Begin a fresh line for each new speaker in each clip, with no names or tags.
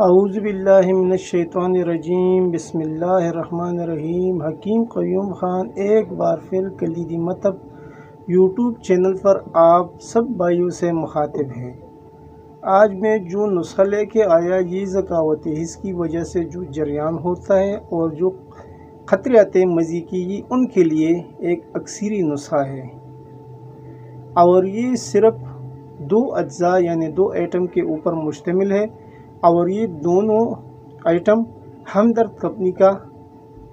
اعوذ باللہ من الشیطان الرجیم، بسم اللہ الرحمن الرحیم۔ حکیم قیوم خان ایک بار پھر کلیدی مطلب یوٹیوب چینل پر آپ سب بھائیوں سے مخاطب ہیں۔ آج میں جو نسخہ لے کے آیا، یہ ذکاوت حس کی وجہ سے جو جریان ہوتا ہے اور جو خطرات مزی کی، یہ ان کے لیے ایک اکثری نسخہ ہے، اور یہ صرف 2 اجزاء یعنی 2 ایٹم کے اوپر مشتمل ہے، اور یہ دونوں آئٹم ہمدرد کمپنی کا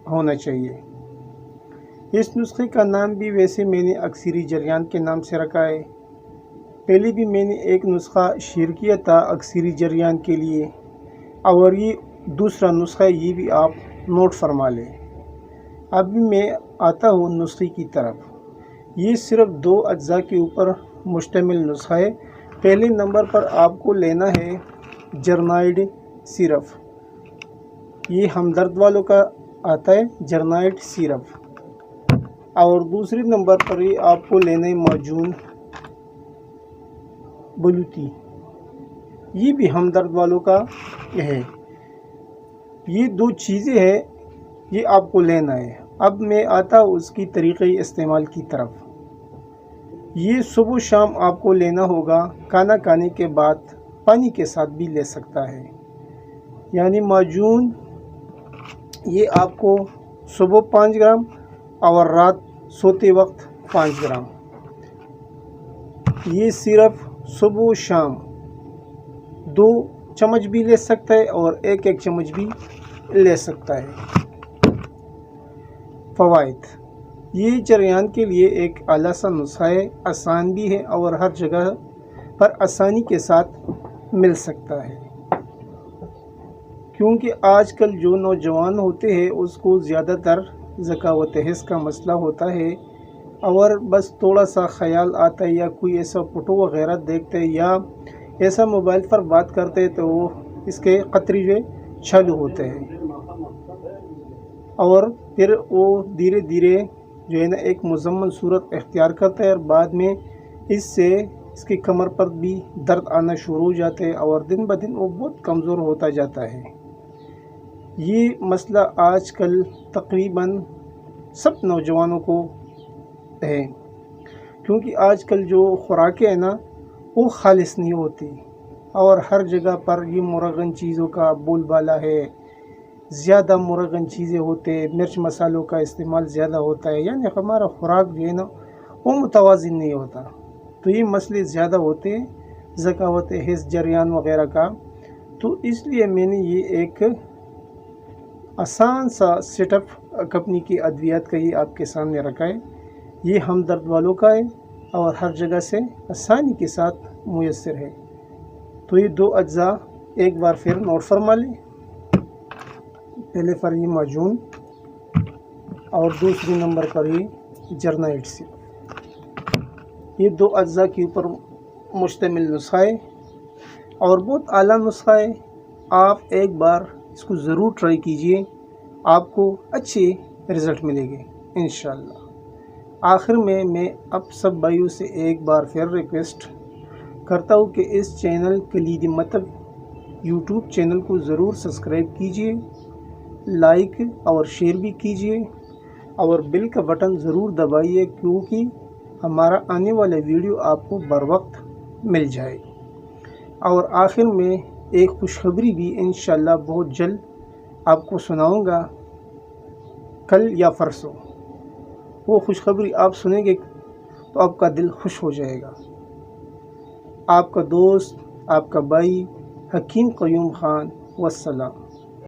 ہونا چاہیے۔ اس نسخے کا نام بھی ویسے میں نے اکثری جریان کے نام سے رکھا ہے۔ پہلے بھی میں نے ایک نسخہ شیئر کیا تھا اکثری جریان کے لیے، اور یہ دوسرا نسخہ، یہ بھی آپ نوٹ فرما لیں۔ اب بھی میں آتا ہوں نسخے کی طرف۔ یہ صرف 2 اجزاء کے اوپر مشتمل نسخہ ہے۔ پہلے نمبر پر آپ کو لینا ہے جرنائڈ سیرپ، یہ ہمدرد والوں کا آتا ہے جرنائڈ سیرپ، اور دوسرے نمبر پر یہ آپ کو لینا ہے معجون بلوتی، یہ بھی ہمدرد والوں کا ہے۔ یہ 2 چیزیں ہیں، یہ آپ کو لینا ہے۔ اب میں آتا اس کی طریقے استعمال کی طرف۔ یہ صبح و شام آپ کو لینا ہوگا، کھانا کھانے کے بعد پانی کے ساتھ بھی لے سکتا ہے۔ یعنی معجون یہ آپ کو صبح 5 گرام اور رات سوتے وقت 5 گرام۔ یہ سیرپ صبح و شام 2 چمچ بھی لے سکتا ہے اور 1 چمچ بھی لے سکتا ہے۔ فوائد: یہ جریان کے لیے ایک اعلیٰ سا نسخہ ہے، آسان بھی ہے اور ہر جگہ پر آسانی کے ساتھ مل سکتا ہے، کیونکہ آج کل جو نوجوان ہوتے ہیں اس کو زیادہ تر ذکاوت حس کا مسئلہ ہوتا ہے، اور بس تھوڑا سا خیال آتا ہے یا کوئی ایسا فوٹو وغیرہ دیکھتے ہیں یا ایسا موبائل پر بات کرتے ہیں تو وہ اس کے قطرے جو چالو ہوتے ہیں، اور پھر وہ دھیرے دھیرے جو ہے نا ایک مزمن صورت اختیار کرتا ہے، اور بعد میں اس سے اس کی کمر پر بھی درد آنا شروع ہو جاتے ہیں، اور دن بدن وہ بہت کمزور ہوتا جاتا ہے۔ یہ مسئلہ آج کل تقریباً سب نوجوانوں کو ہے، کیونکہ آج کل جو خوراکیں ہیں نا وہ خالص نہیں ہوتی، اور ہر جگہ پر یہ مرغن چیزوں کا بول بالا ہے، زیادہ مرغن چیزیں ہوتے، مرچ مسالوں کا استعمال زیادہ ہوتا ہے، یعنی ہمارا خوراک جو ہے نا وہ متوازن نہیں ہوتا، تو یہ مسئلے زیادہ ہوتے ہیں ذکاوت حس جریان وغیرہ کا۔ تو اس لیے میں نے یہ ایک آسان سا سیٹ اپ کمپنی کی ادویات کا یہ آپ کے سامنے رکھا ہے۔ یہ ہمدرد والوں کا ہے اور ہر جگہ سے آسانی کے ساتھ میسر ہے۔ تو یہ 2 اجزاء ایک بار پھر نوٹ فرما لیں۔ پہلے پر یہ معجون اور دوسرے نمبر پر یہ جرنائڈ سیرپ، یہ 2 اجزاء کے اوپر مشتمل نسخہ ہے اور بہت اعلیٰ نسخہ ہے۔ آپ ایک بار اس کو ضرور ٹرائی کیجئے، آپ کو اچھے رزلٹ ملے گے انشاءاللہ۔ آخر میں اب سب بھائیوں سے ایک بار پھر ریکویسٹ کرتا ہوں کہ اس چینل کلیدی مطلب یوٹیوب چینل کو ضرور سبسکرائب کیجئے، لائک اور شیئر بھی کیجئے، اور بیل کا بٹن ضرور دبائیے، کیونکہ ہمارا آنے والا ویڈیو آپ کو بر وقت مل جائے۔ اور آخر میں ایک خوشخبری بھی انشاءاللہ بہت جلد آپ کو سناؤں گا، کل یا پرسوں۔ وہ خوشخبری آپ سنیں گے تو آپ کا دل خوش ہو جائے گا۔ آپ کا دوست، آپ کا بھائی حکیم قیوم خان، والسلام۔